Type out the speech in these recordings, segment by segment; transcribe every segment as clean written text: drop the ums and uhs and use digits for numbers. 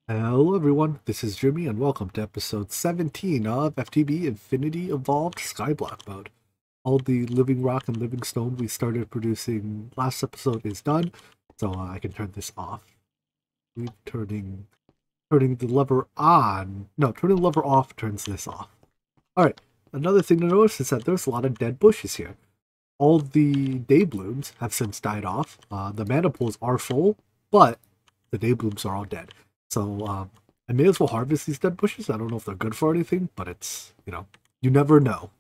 Hello everyone, this is Jimmy and welcome to episode 17 of FTB Infinity Evolved Skyblock mode. All the living rock and living stone we started producing last episode is done, so I can turn this off. We're turning the lever on. No, turning the lever off turns this off. Alright, another thing to notice is that there's a lot of dead bushes here. All the day blooms have since died off. The mana pools are full, but the day blooms are all dead. So I may as well harvest these dead bushes. I don't know if they're good for anything, but it's, you never know.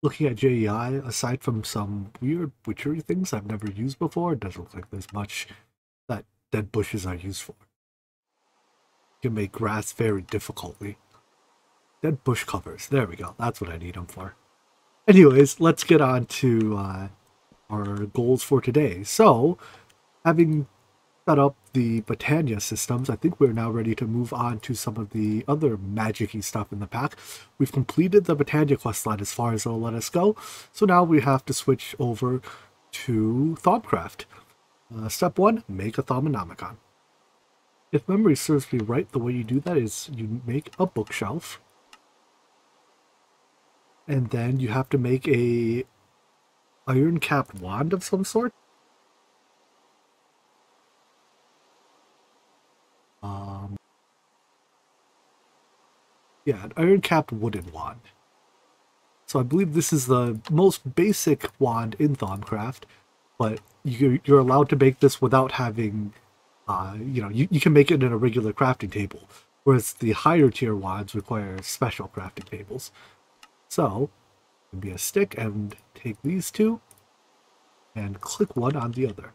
Looking at JEI, aside from some weird witchery things I've never used before, it doesn't look like there's much that dead bushes are used for. You can make grass very difficultly. Dead bush covers. There we go. That's what I need them for. Anyways, let's get on to our goals for today. So, having set up the Botania systems, I think we're now ready to move on to some of the other magic-y stuff in the pack. We've completed the Botania questline as far as it'll let us go, so now we have to switch over to Thaumcraft. Step 1, make a Thumbnomicon. If memory serves me right, the way you do that is you make a bookshelf, and then you have to make a iron-capped wand of some sort. Yeah, an iron-capped wooden wand. So I believe this is the most basic wand in Thaumcraft, but you're allowed to make this without having, you can make it in a regular crafting table, whereas the higher tier wands require special crafting tables. So, it can be a stick and take these two and click one on the other.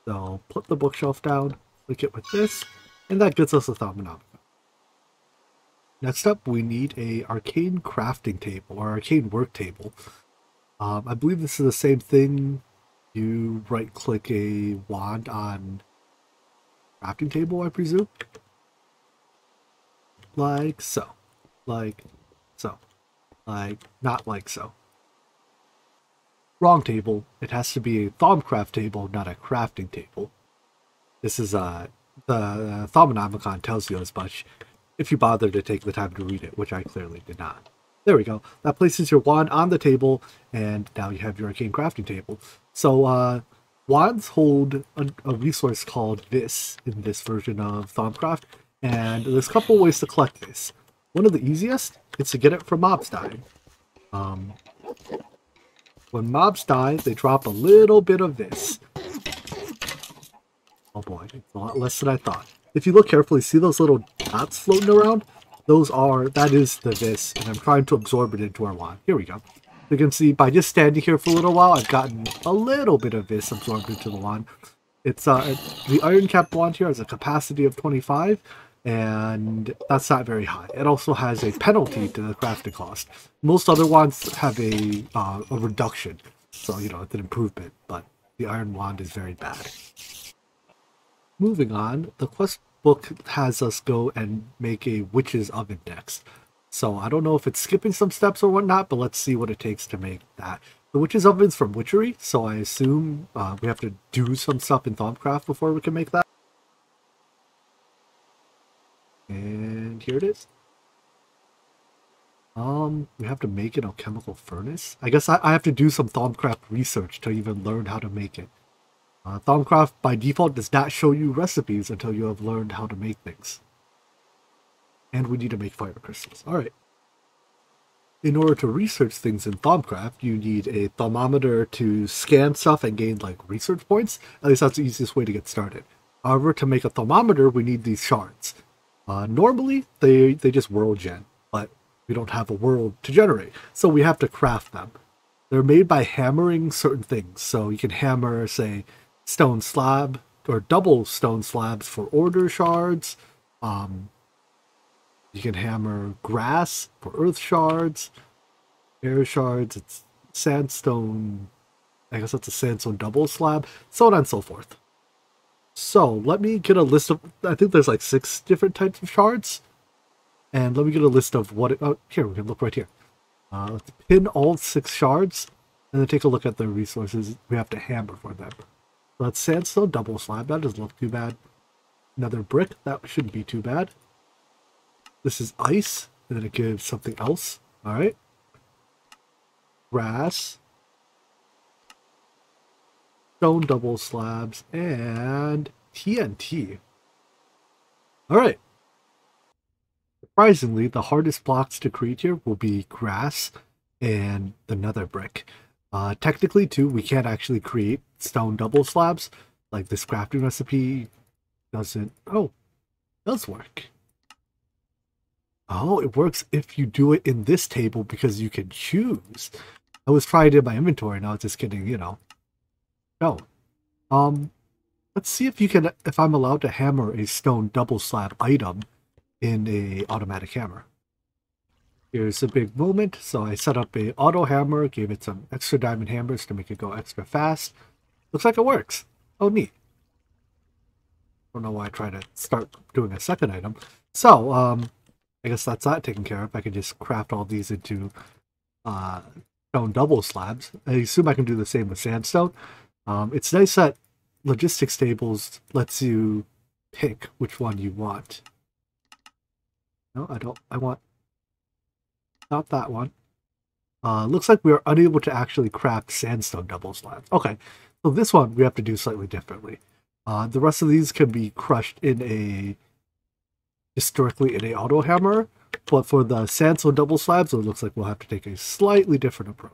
So put the bookshelf down, click it with this, and that gets us a Thumbnomicon. Next up, we need a Arcane crafting table, or Arcane work table. I believe this is the same thing. You right-click a wand on crafting table, I presume. Like so. Like so. Like, not like so. Wrong table. It has to be a Thaumcraft table, not a crafting table. This is, the Thumbnomicon tells you as much, if you bother to take the time to read it, which I clearly did not. There we go. That places your wand on the table, and now you have your Arcane crafting table. So, wands hold a resource called this in this version of Thaumcraft, and there's a couple ways to collect this. One of the easiest is to get it from mobs dying. When mobs die, they drop a little bit of this. Oh boy, it's a lot less than I thought. If you look carefully, see those little dots floating around? That is the this, and I'm trying to absorb it into our wand. Here we go. You can see by just standing here for a little while, I've gotten a little bit of this absorbed into the wand. It's the iron capped wand here has a capacity of 25, and that's not very high. It also has a penalty to the crafting cost. Most other wands have a reduction, so it's an improvement, but the iron wand is very bad. Moving on, the quest book has us go and make a witch's oven next. So I don't know if it's skipping some steps or whatnot, but let's see what it takes to make that. The witch's oven's from witchery, so I assume we have to do some stuff in Thaumcraft before we can make that. And here it is. We have to make an alchemical furnace. I guess I have to do some Thaumcraft research to even learn how to make it. Thaumcraft by default does not show you recipes until you have learned how to make things. And we need to make fire crystals. Alright. In order to research things in Thaumcraft, you need a thermometer to scan stuff and gain research points. At least that's the easiest way to get started. However, to make a thermometer, we need these shards. Normally, they just world gen, but we don't have a world to generate, so we have to craft them. They're made by hammering certain things, so you can hammer, say, stone slab, or double stone slabs for order shards. You can hammer grass for earth shards, air shards, it's sandstone, I guess that's a sandstone double slab, so on and so forth. So, let me get a list of, I think there's 6 different types of shards, and let me get a list of here, we can look right here. Let's pin all 6 shards, and then take a look at the resources we have to hammer for them. So that's sandstone double slab, that doesn't look too bad. another brick. That shouldn't be too bad. This is ice, and then it gives something else. All right. Grass, stone double slabs, and TNT. All right. Surprisingly, the hardest blocks to create here will be grass and the nether brick. Technically, too, we can't actually create stone double slabs. Like this crafting recipe doesn't... Oh, it does work. Oh, it works if you do it in this table because you can choose. I was trying it in my inventory, now it's just getting, you know. No. Let's see if you can, if I'm allowed to hammer a stone double slab item in a automatic hammer. Here's a big moment. So I set up a auto hammer, gave it some extra diamond hammers to make it go extra fast. Looks like it works. Oh, neat. Don't know why I try to start doing a second item. So, I guess that's that taken care of. I can just craft all these into stone double slabs. I assume I can do the same with sandstone. It's nice that logistics tables lets you pick which one you want. No, I don't. I want not that one. Looks like we are unable to actually craft sandstone double slabs. Okay, so this one we have to do slightly differently. The rest of these can be crushed in a historically in a auto hammer, but for the sandstone double slabs, it looks like we'll have to take a slightly different approach.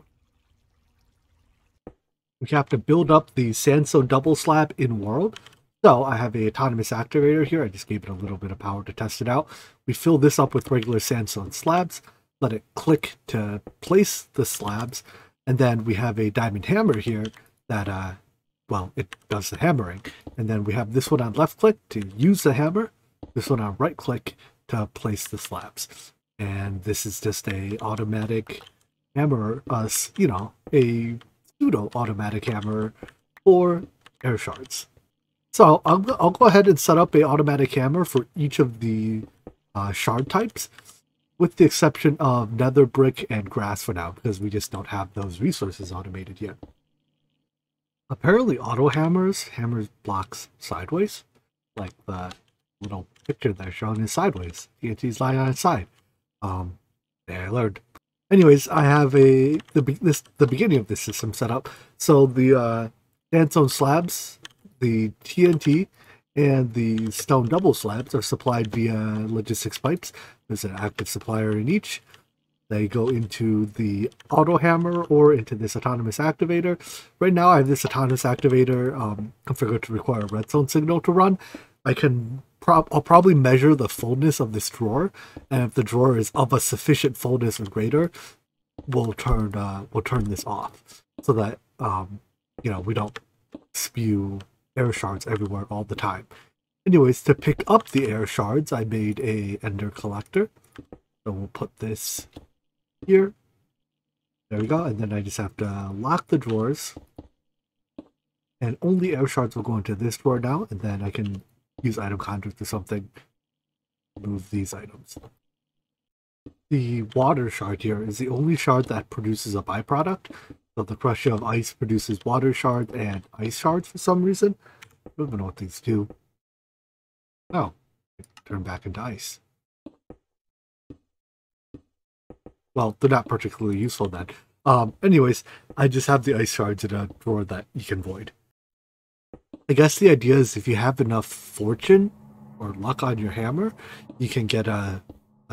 We have to build up the sandstone double slab in world. So I have a autonomous activator here. I just gave it a little bit of power to test it out. We fill this up with regular sandstone slabs, let it click to place the slabs, and then we have a diamond hammer here that, well, it does the hammering. And then we have this one on left click to use the hammer, this one on right click to place the slabs. And this is just a automatic hammer, you know, a pseudo automatic hammer for air shards. So I'll go ahead and set up a automatic hammer for each of the shard types, with the exception of nether brick and grass for now, because we just don't have those resources automated yet. Apparently auto hammers blocks sideways, like the little picture they're showing is sideways. TNT's lying on its side. There I learned. Anyways, I have the beginning of this system set up. So the sandstone slabs, the TNT, and the stone double slabs are supplied via logistics pipes. There's an active supplier in each. They go into the auto hammer or into this autonomous activator. Right now I have this autonomous activator configured to require a redstone signal to run. I'll probably measure the fullness of this drawer, and if the drawer is of a sufficient fullness or greater, we'll turn this off so that you know, we don't spew air shards everywhere all the time. Anyways, to pick up the air shards, I made a ender collector. So we'll put this here. There we go. And then I just have to lock the drawers. And only air shards will go into this drawer now. And then I can use item conduit or something to move these items. The water shard here is the only shard that produces a byproduct. So the crushing of ice produces water shards and ice shards for some reason. I don't even know what these do. Oh, turn back into ice. Well, they're not particularly useful then. Anyways, I just have the ice shards in a drawer that you can void. I guess the idea is if you have enough fortune or luck on your hammer, you can get a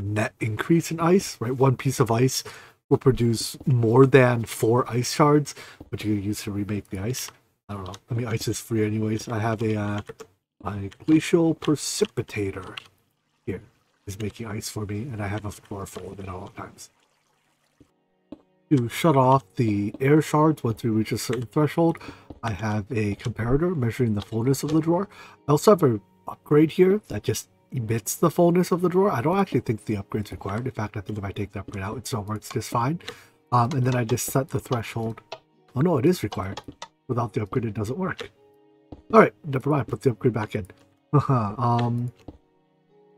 net increase in ice, right? One piece of ice will produce more than 4 ice shards, which you can use to remake the ice. I don't know. I mean, ice is free anyways. I have a glacial precipitator here. Is making ice for me, and I have a drawer full of it at all times. To shut off the air shards once we reach a certain threshold, I have a comparator measuring the fullness of the drawer. I also have an upgrade here that just emits the fullness of the drawer. I don't actually think the upgrade's required. In fact, I think if I take the upgrade out, it still works just fine. And then I just set the threshold. Oh no, it is required. Without the upgrade, it doesn't work. Alright, never mind. Put the upgrade back in.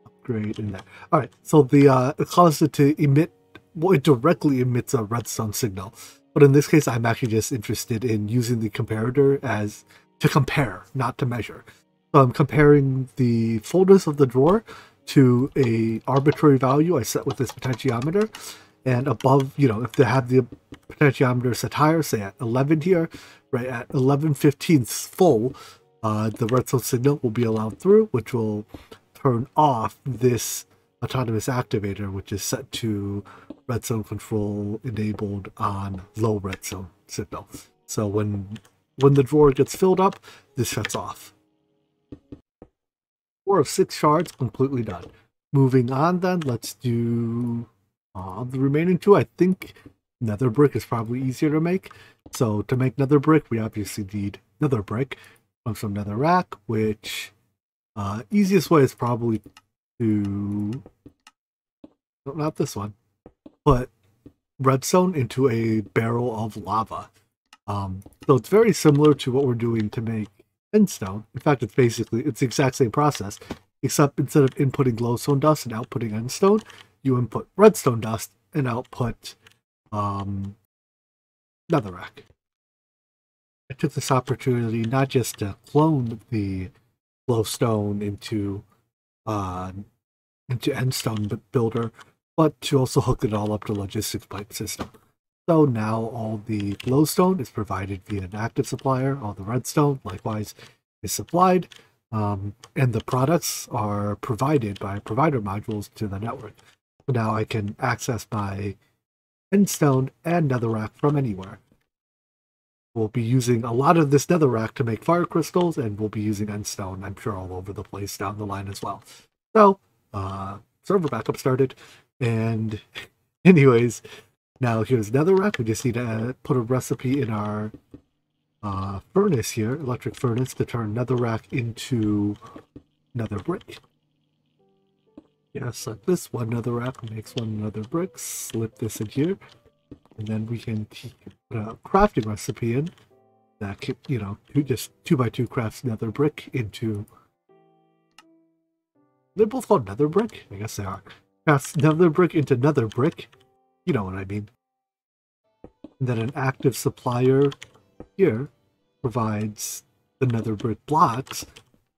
Upgrade in there. Alright, so it causes it to emit, well, it directly emits a redstone signal. But in this case, I'm actually just interested in using the comparator as to compare, not to measure. So I'm comparing the fullness of the drawer to a arbitrary value I set with this potentiometer. And above, if they have the potentiometer set higher, say at 11 here, right at 11/15 full, the redstone signal will be allowed through, which will turn off this autonomous activator, which is set to redstone control enabled on low redstone signal. So when the drawer gets filled up, this shuts off. 4 of 6 shards completely done. Moving on then, let's do the remaining 2. I think nether brick is probably easier to make. So to make nether brick, we obviously need nether brick from some nether rack, which easiest way is probably to, not this one, put redstone into a barrel of lava. So it's very similar to what we're doing to make endstone. In fact, it's the exact same process, except instead of inputting glowstone dust and outputting endstone, you input redstone dust and output netherrack. I took this opportunity not just to clone the glowstone into endstone builder, but to also hook it all up to logistics pipe system. So now all the glowstone is provided via an active supplier. All the redstone, likewise, is supplied. And the products are provided by provider modules to the network. So now I can access my endstone and netherrack from anywhere. We'll be using a lot of this netherrack to make fire crystals, and we'll be using endstone, I'm sure, all over the place down the line as well. So, server backup started. And anyways, now here's netherrack. We just need to put a recipe in our furnace here, electric furnace, to turn netherrack into nether brick. Yes, like this. One netherrack makes one nether brick. Slip this in here, and then we can put a crafting recipe in that can, just 2x2 crafts nether brick into. They're both called nether brick. I guess they are. Crafts nether brick into nether brick. You know what I mean. And then an active supplier here provides the nether brick blocks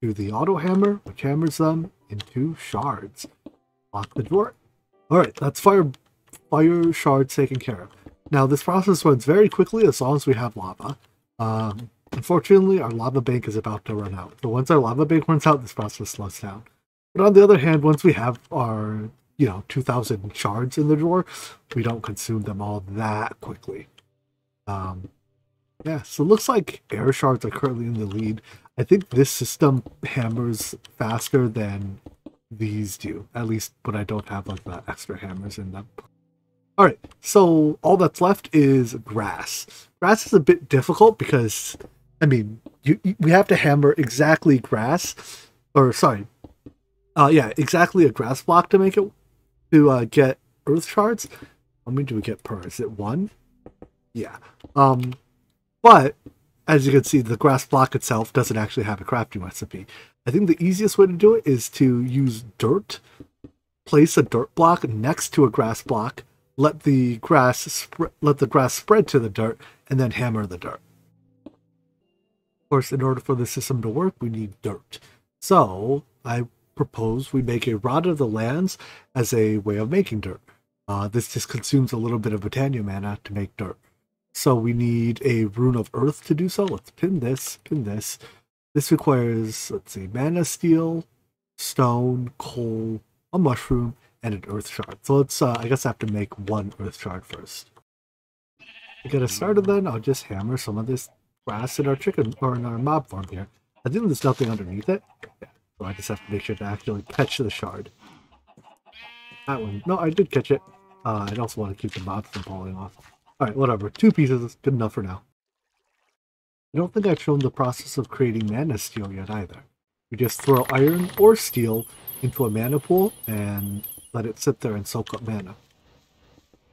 to the auto hammer, which hammers them into shards. Lock the door. Alright, that's fire shards taken care of. Now this process runs very quickly as long as we have lava. Unfortunately, our lava bank is about to run out. So once our lava bank runs out, this process slows down. But on the other hand, once we have our 2,000 shards in the drawer, we don't consume them all that quickly. Yeah, so it looks like air shards are currently in the lead. I think this system hammers faster than these do, at least when I don't have like the extra hammers in them. Alright, so all that's left is grass. Grass is a bit difficult because, we have to hammer exactly exactly a grass block to make it, to get earth shards. How many do we get per? Is it 1? Yeah. But as you can see, the grass block itself doesn't actually have a crafting recipe. I think the easiest way to do it is to use dirt. Place a dirt block next to a grass block. Let the grass spread to the dirt, and then hammer the dirt. Of course, in order for the system to work, we need dirt. So I propose we make a rod of the lands as a way of making dirt. This just consumes a little bit of botania mana to make dirt. So we need a Rune of Earth to do so. Let's pin this. This requires, let's see, mana steel, stone, coal, a mushroom, and an earth shard. So let's, I guess I have to make 1 earth shard first. To get us started then, I'll just hammer some of this grass in our in our mob farm here. I think there's nothing underneath it. Yeah. So I just have to make sure to actually catch the shard. That one. No, I did catch it. I'd also want to keep the mobs from falling off. Alright, whatever. 2 pieces is good enough for now. I don't think I've shown the process of creating mana steel yet either. We just throw iron or steel into a mana pool and let it sit there and soak up mana.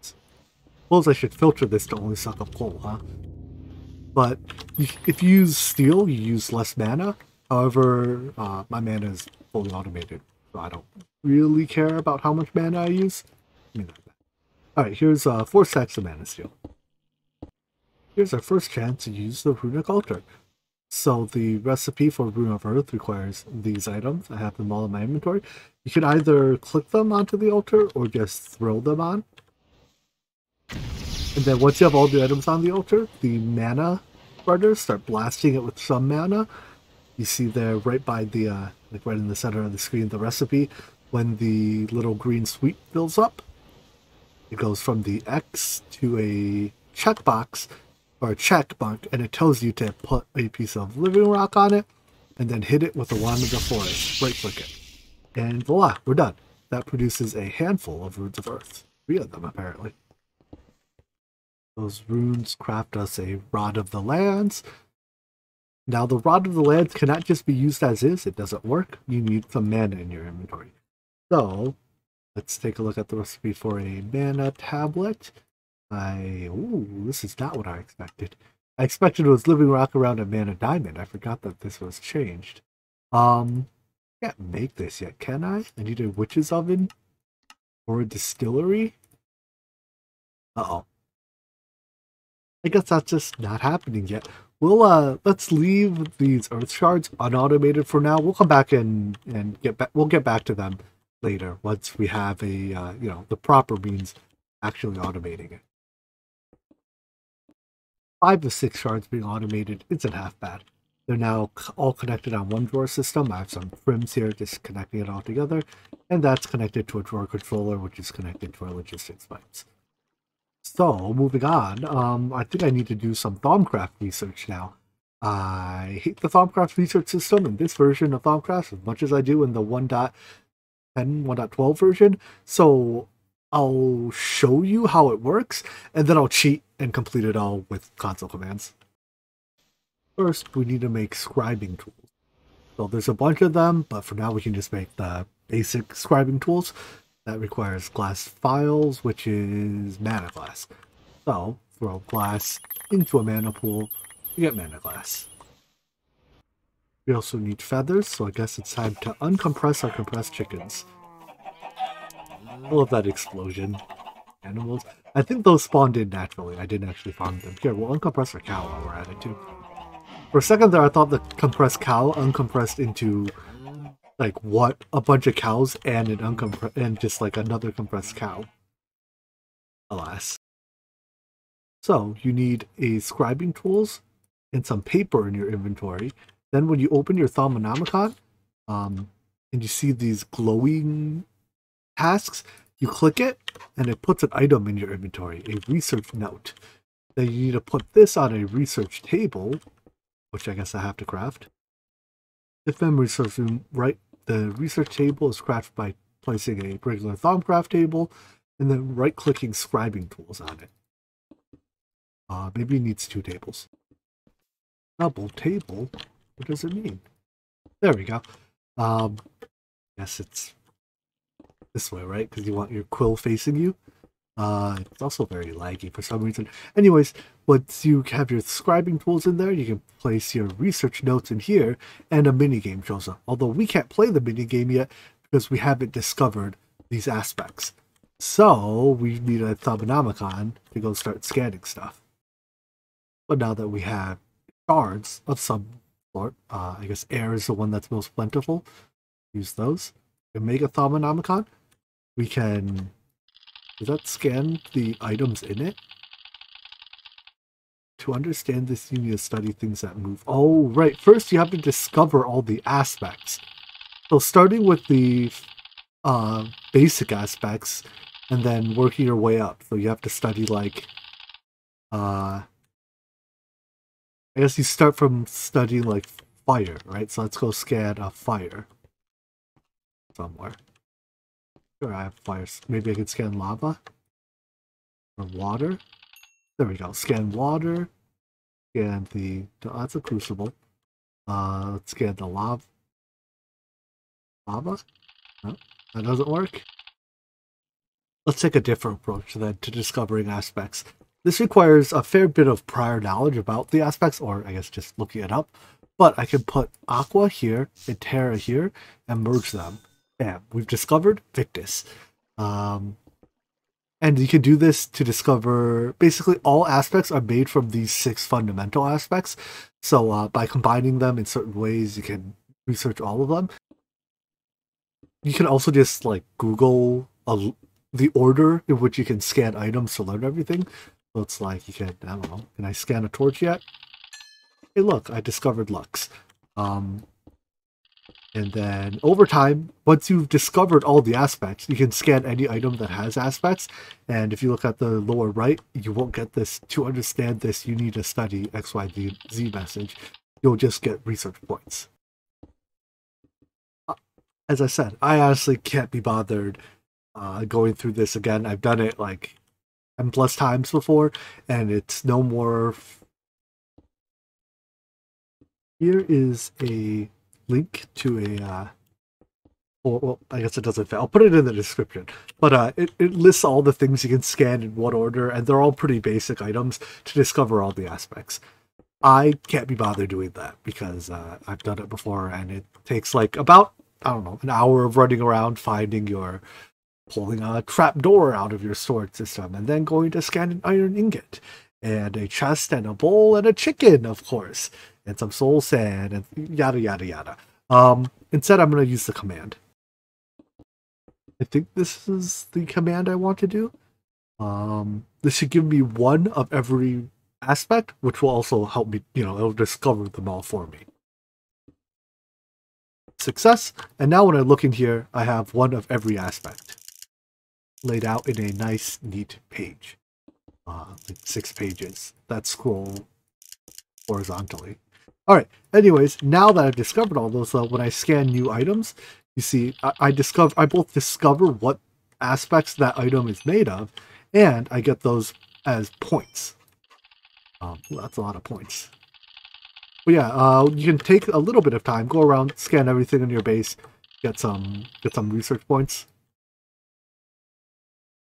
Suppose I should filter this to only suck up coal, huh? But if you use steel, you use less mana. However, my mana is fully automated, so I don't really care about how much mana I use. Alright, here's 4 stacks of mana steel. Here's our first chance to use the runic altar. So the recipe for Rune of Earth requires these items. I have them all in my inventory. You can either click them onto the altar or just throw them on. And then once you have all the items on the altar, the mana runners start blasting it with some mana. You see there right by the, like right in the center of the screen, the recipe. When the little green sweep fills up, it goes from the X to a checkbox or a check mark, and it tells you to put a piece of living rock on it and then hit it with the wand of the forest. Right click it. And voila, we're done. That produces a handful of runes of earth. 3 of them, apparently. Those runes craft us a Rod of the Lands. Now, the Rod of the Lands cannot just be used as is. It doesn't work. You need some mana in your inventory. So, let's take a look at the recipe for a mana tablet. Ooh, this is not what I expected. I expected it was living rock around a mana diamond. I forgot that this was changed. Can't make this yet, can I? I need a witch's oven or a distillery. Uh-oh. I guess that's just not happening yet. We'll let's leave these earth shards unautomated for now. We'll come back and get back. We'll get back to them later once we have a you know, the proper means actually automating it. 5 of 6 shards being automated isn't half bad. They're now all connected on one drawer system. I have some trims here just connecting it all together, and that's connected to a drawer controller, which is connected to our logistics pipes. So, moving on, I think I need to do some Thaumcraft research now. I hate the Thaumcraft research system in this version of Thaumcraft as much as I do in the 1.10, 1.12 version. So, I'll show you how it works, and then I'll cheat and complete it all with console commands. First, we need to make scribing tools. So, there's a bunch of them, but for now we can just make the basic scribing tools. That requires glass files, which is mana glass. So, throw glass into a mana pool, you get mana glass. We also need feathers, so I guess it's time to uncompress our compressed chickens. I love that explosion. Animals. I think those spawned in naturally. I didn't actually farm them. Here, we'll uncompress our cow while we're at it too. For a second there, I thought the compressed cow uncompressed into like what, a bunch of cows and and just like another compressed cow. Alas. So you need a scribing tools and some paper in your inventory. Then when you open your Thumbnomicon, and you see these glowing tasks, you click it and it puts an item in your inventory, a research note. Then you need to put this on a research table, which I guess I have to craft. If memory serves me right, the research table is crafted by placing a regular Thaumcraft table and then right-clicking scribing tools on it. Maybe it needs 2 tables. Double table? What does it mean? There we go. Guess it's this way, right? Because you want your quill facing you. It's also very laggy for some reason. Anyways, once you have your scribing tools in there, you can place your research notes in here, and a minigame shows up. Although we can't play the minigame yet because we haven't discovered these aspects. So we need a Thumbnomicon to go start scanning stuff. But now that we have shards of some sort, I guess air is the one that's most plentiful. Use those. And make a Thumbnomicon. We can... Does that scan the items in it? To understand this, you need to study things that move. Oh, right. First, you have to discover all the aspects. So starting with the basic aspects, and then working your way up. So you have to study, like... I guess you start from studying, like, fire, right? So let's go scan fire. Somewhere. Sure, I have fire. Maybe I can scan lava? Or water? There we go. Scan water. Scan the... That's a crucible. Let's scan the lava. Lava? No, that doesn't work. Let's take a different approach then to discovering aspects. This requires a fair bit of prior knowledge about the aspects, or I guess just looking it up. But I can put Aqua here and Terra here and merge them. Bam, we've discovered Victus. And And you can do this to discover basically all aspects are made from these 6 fundamental aspects. So by combining them in certain ways, you can research all of them. You can also just like Google the order in which you can scan items to learn everything. So it's like you can, I don't know, can I scan a torch yet? Hey, look, I discovered Lux. And then over time, once you've discovered all the aspects, you can scan any item that has aspects. And if you look at the lower right, you won't get this, to understand this, you need to study XYZ message. You'll just get research points. As I said, I honestly can't be bothered going through this again. I've done it like 10+ times before, and it's no more. Here is a link to a well, I guess it doesn't fit. I'll put it in the description, but it lists all the things you can scan in what order, and they're all pretty basic items to discover all the aspects. I can't be bothered doing that because I've done it before, and it takes like about, I don't know, an hour of running around finding pulling a trap door out of your storage system, and then going to scan an iron ingot, and a chest, and a bowl, and a chicken, of course, and some soul sand, and yada yada yada. Instead, I'm going to use the command. I think this is the command I want to do. This should give me 1 of every aspect, which will also help me, it'll discover them all for me. Success. And now when I look in here, I have 1 of every aspect laid out in a nice, neat page. Like 6 pages that scroll horizontally. All right. Anyways, now that I've discovered all those, when I scan new items, you see, I both discover what aspects that item is made of, and I get those as points. Well, that's a lot of points. But yeah, you can take a little bit of time, go around, scan everything in your base, get some research points.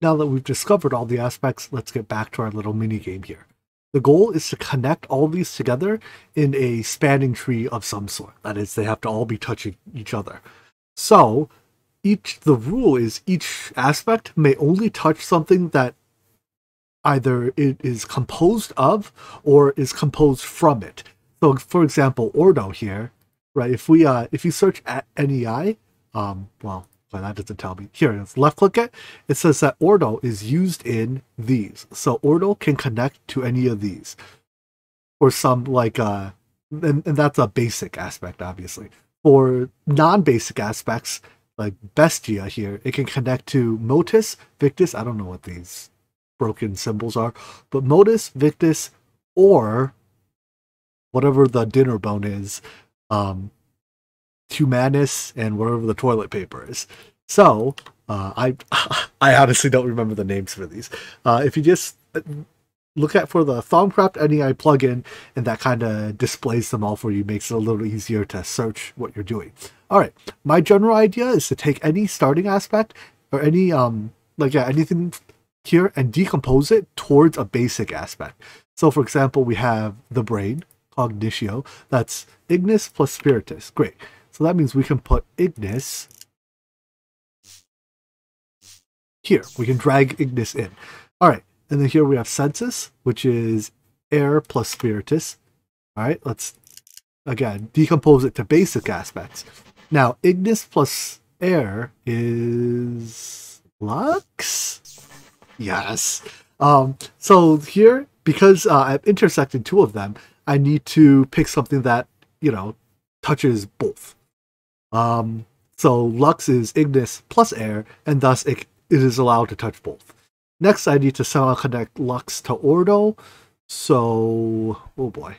Now that we've discovered all the aspects, let's get back to our little mini game here. The goal is to connect all these together in a spanning tree of some sort. That is, they have to all be touching each other. So the rule is each aspect may only touch something that either it is composed of or is composed from it. So for example, Ordo here, right? If you search at NEI, well, that doesn't tell me. Here it is. Left click it. It says that Ordo is used in these. So Ordo can connect to any of these. Or some like and that's a basic aspect, obviously. For non-basic aspects, like Bestia here, it can connect to Motus, Victus, I don't know what these broken symbols are, but Motus, Victus, or whatever the dinner bone is, Humanus, and whatever the toilet paper is. So, I honestly don't remember the names for these. If you just look for the Thaumcraft NEI plugin, and that kind of displays them all for you, makes it a little easier to search what you're doing. All right, my general idea is to take any starting aspect, or any, anything here, and decompose it towards a basic aspect. So, for example, we have the brain, Cognitio, that's Ignis plus Spiritus. Great. So that means we can put Ignis here. We can drag Ignis in. All right. And then here we have Sensus, which is air plus Spiritus. All right. Let's, again, decompose it to basic aspects. Now, Ignis plus air is Lux? Yes. So here, because I'm intersecting 2 of them, I need to pick something that, touches both. So Lux is Ignis plus air, and thus it is allowed to touch both. Next, I need to somehow connect Lux to Ordo. So, oh boy.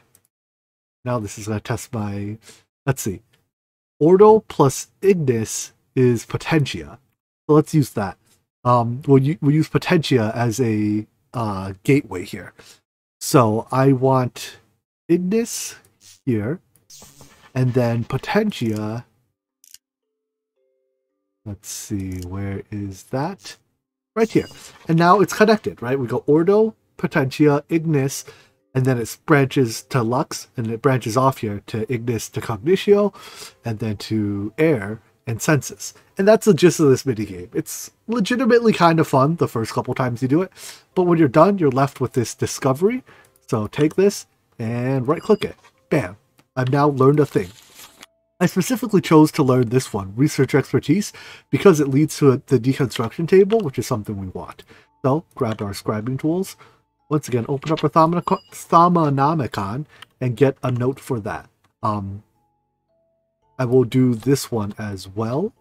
Now this is going to test my, let's see. Ordo plus Ignis is Potentia. So let's use that. We'll use Potentia as a gateway here. So I want Ignis here, and then Potentia. Let's see, where is that? Right here. And now it's connected, right? We go Ordo, Potentia, Ignis, and then it branches to Lux, and it branches off here to Ignis to Cognitio, and then to air, and senses. And that's the gist of this minigame. It's legitimately kind of fun the first couple times you do it, but when you're done, you're left with this discovery. So take this and right-click it. Bam. I've now learned a thing. I specifically chose to learn this one, Research Expertise, because it leads to the Deconstruction Table, which is something we want. So, grab our scribing tools. Once again, open up our Thumbnomicon and get a note for that. I will do this one as well.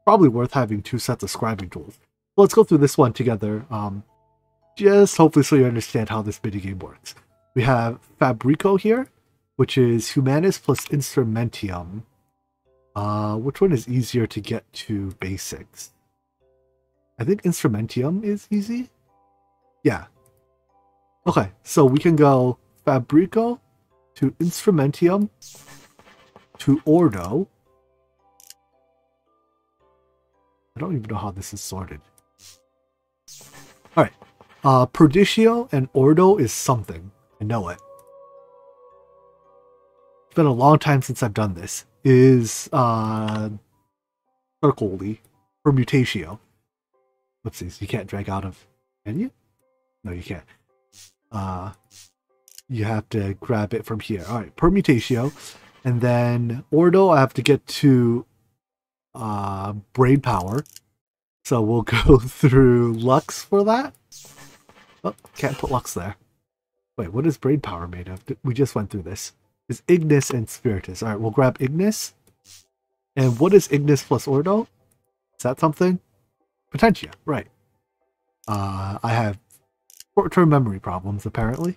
Probably worth having 2 sets of scribing tools. Let's go through this one together, just hopefully so you understand how this minigame works. We have Fabrico here, which is Humanus plus Instrumentium. Which one is easier to get to basics? I think Instrumentium is easy. Yeah. Okay, so we can go Fabrico to Instrumentium to Ordo. I don't even know how this is sorted. Alright. Perdicio and Ordo is something. I know it. It's been a long time since I've done this. Is Circoli, Permutatio. Whoopsies, you can't drag out of, can you? No, you can't. You have to grab it from here. Alright, Permutatio. And then Ordo, I have to get to Brain Power. So we'll go through Lux for that. Oh, can't put Lux there. Wait, what is Brain Power made of? We just went through this. It's Ignis and Spiritus. Alright, we'll grab Ignis. And what is Ignis plus Ordo? Is that something? Potentia, right. I have short-term memory problems, apparently.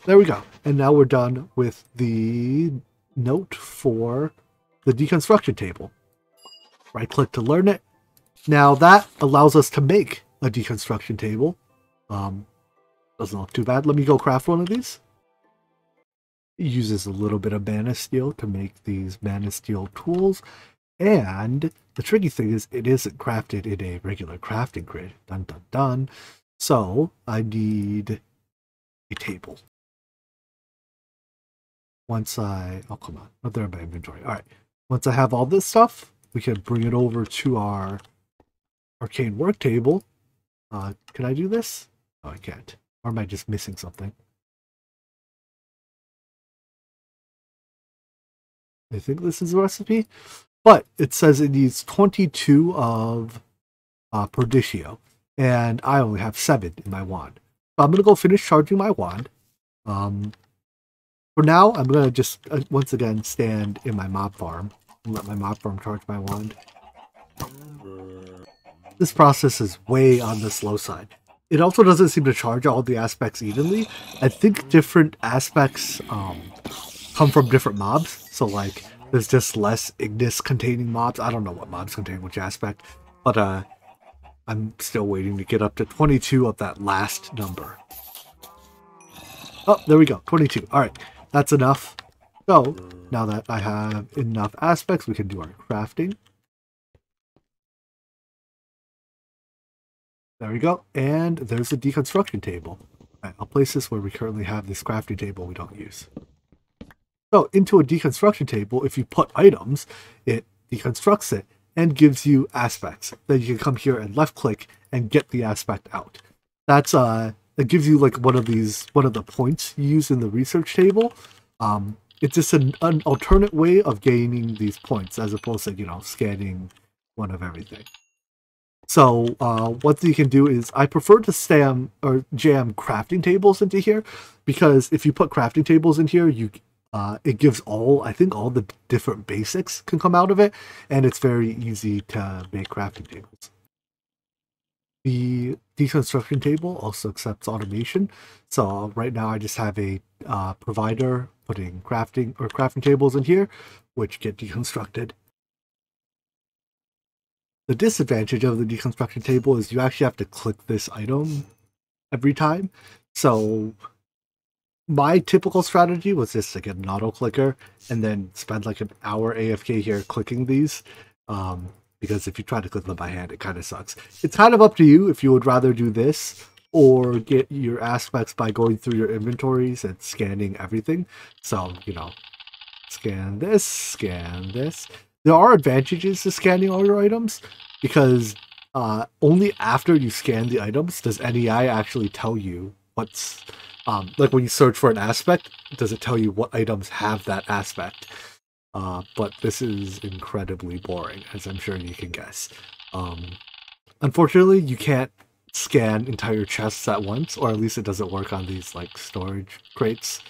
There we go. And now we're done with the note for the Deconstruction Table. Right-click to learn it. Now that allows us to make a Deconstruction Table. Doesn't look too bad. Let me go craft one of these. It uses a little bit of mana steel to make these mana steel tools. And the tricky thing is it isn't crafted in a regular crafting grid. Dun dun dun. So I need a table. Once oh come on, not there in my inventory. All right, once I have all this stuff, we can bring it over to our Arcane work table. Can I do this? Oh, I can't. Or am I just missing something? I think this is the recipe, but it says it needs 22 of Perdicio, and I only have 7 in my wand. So I'm going to go finish charging my wand. For now, I'm going to just, once again, stand in my mob farm and let my mob farm charge my wand. This process is way on the slow side. It also doesn't seem to charge all the aspects evenly. I think different aspects come from different mobs. So, like, there's just less Ignis containing mobs. I don't know what mobs contain which aspect. But I'm still waiting to get up to 22 of that last number. Oh, there we go. 22. All right. That's enough. So, now that I have enough aspects, we can do our crafting. There we go. And there's the deconstruction table. All right, I'll place this where we currently have this crafting table we don't use. So, into a deconstruction table, if you put items, it deconstructs it and gives you aspects. Then you can come here and left click and get the aspect out. That's it gives you like one of the points you use in the research table. It's just an alternate way of gaining these points as opposed to, you know, scanning one of everything. So what you can do is I prefer to jam crafting tables into here, because if you put crafting tables in here, it gives I think all the different basics can come out of it, and it's very easy to make crafting tables. The deconstruction table also accepts automation. So right now I just have a provider putting crafting tables in here, which get deconstructed. The disadvantage of the deconstruction table is you actually have to click this item every time. So my typical strategy was just to get an auto clicker and then spend like an hour AFK here clicking these. Because if you try to click them by hand, it kind of sucks. It's kind of up to you if you would rather do this or get your aspects by going through your inventories and scanning everything. So, you know, Scan this, scan this. There are advantages to scanning all your items because only after you scan the items does NEI actually tell you what's, like when you search for an aspect, does it tell you what items have that aspect? But this is incredibly boring, as I'm sure you can guess. Unfortunately, you can't scan entire chests at once, or at least it doesn't work on these like storage crates.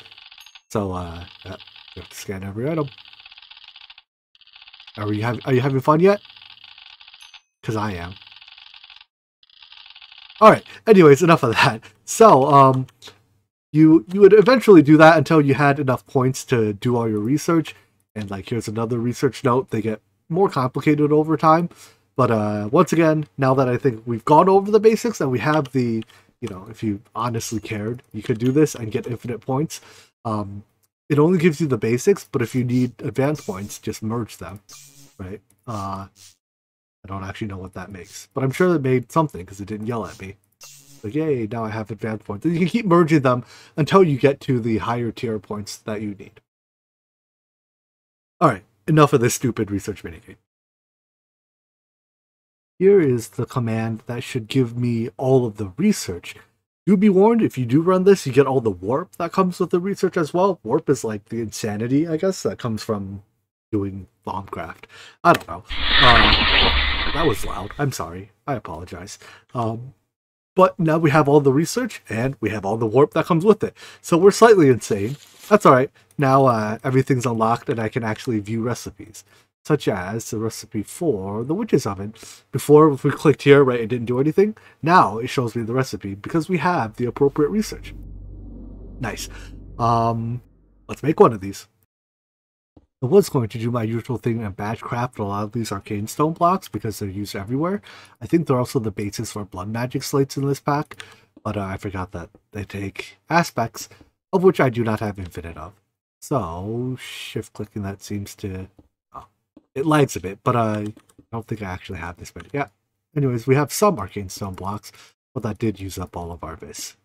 So you have to scan every item. Are you having fun yet? Because I am. Alright, anyways, enough of that. So, you would eventually do that until you had enough points to do all your research. And like, here's another research note. They get more complicated over time. But once again, now that I think we've gone over the basics and we have the, you know, if you honestly cared, you could do this and get infinite points. It only gives you the basics, but if you need advanced points, just merge them, right? I don't actually know what that makes, but I'm sure it made something because it didn't yell at me. Like, yay, now I have advanced points. And you can keep merging them until you get to the higher tier points that you need. Alright, enough of this stupid research minigame. Here is the command that should give me all of the research. Do be warned, if you do run this, you get all the warp that comes with the research as well. Warp is like the insanity, I guess, that comes from doing Bombcraft. I don't know. That was loud. I'm sorry. I apologize. But now we have all the research, and we have all the warp that comes with it. So we're slightly insane. That's alright. Now everything's unlocked, and I can actually view recipes. Such as the recipe for the witch's oven. Before, if we clicked here, right, it didn't do anything. Now it shows me the recipe because we have the appropriate research. Nice. Let's make one of these. I was going to do my usual thing and batch craft a lot of these arcane stone blocks because they're used everywhere. I think they're also the basis for blood magic slates in this pack, but I forgot that they take aspects, of which I do not have infinite of. So, shift clicking that seems to... It lags a bit, but I don't think I actually have this many. Yeah. Anyways, we have some arcane stone blocks, but that did use up all of our vis.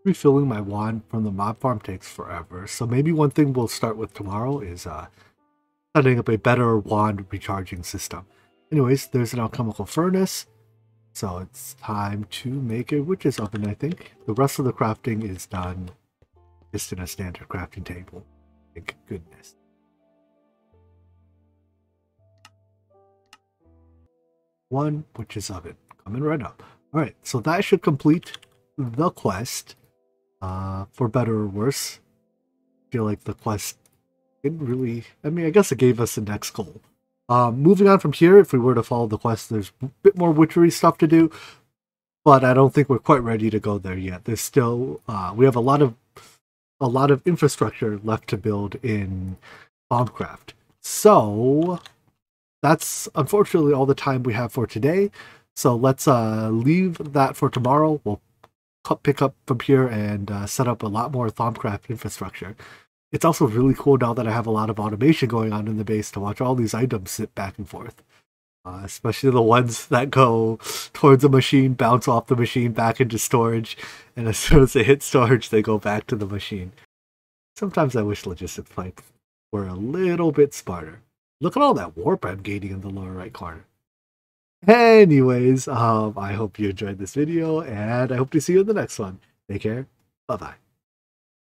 Refilling my wand from the mob farm takes forever, so maybe one thing we'll start with tomorrow is setting up a better wand recharging system. Anyways, there's an alchemical furnace, so it's time to make a witch's oven, I think. The rest of the crafting is done just in a standard crafting table. Thank goodness. One witch's oven coming right up. All right, so that should complete the quest. For better or worse, I feel like the quest didn't really. I mean, I guess it gave us the next goal. Moving on from here, if we were to follow the quest, there's a bit more witchery stuff to do, but I don't think we're quite ready to go there yet. There's still we have a lot of infrastructure left to build in Bombcraft. So that's unfortunately all the time we have for today. So let's leave that for tomorrow. We'll pick up from here and set up a lot more Thaumcraft infrastructure. It's also really cool now that I have a lot of automation going on in the base to watch all these items sit back and forth. Especially the ones that go towards the machine, bounce off the machine back into storage, and as soon as they hit storage, they go back to the machine. Sometimes I wish logistics pipes were a little bit smarter. Look at all that warp I'm gaining in the lower right corner. Anyways, I hope you enjoyed this video, and I hope to see you in the next one. Take care. Bye-bye.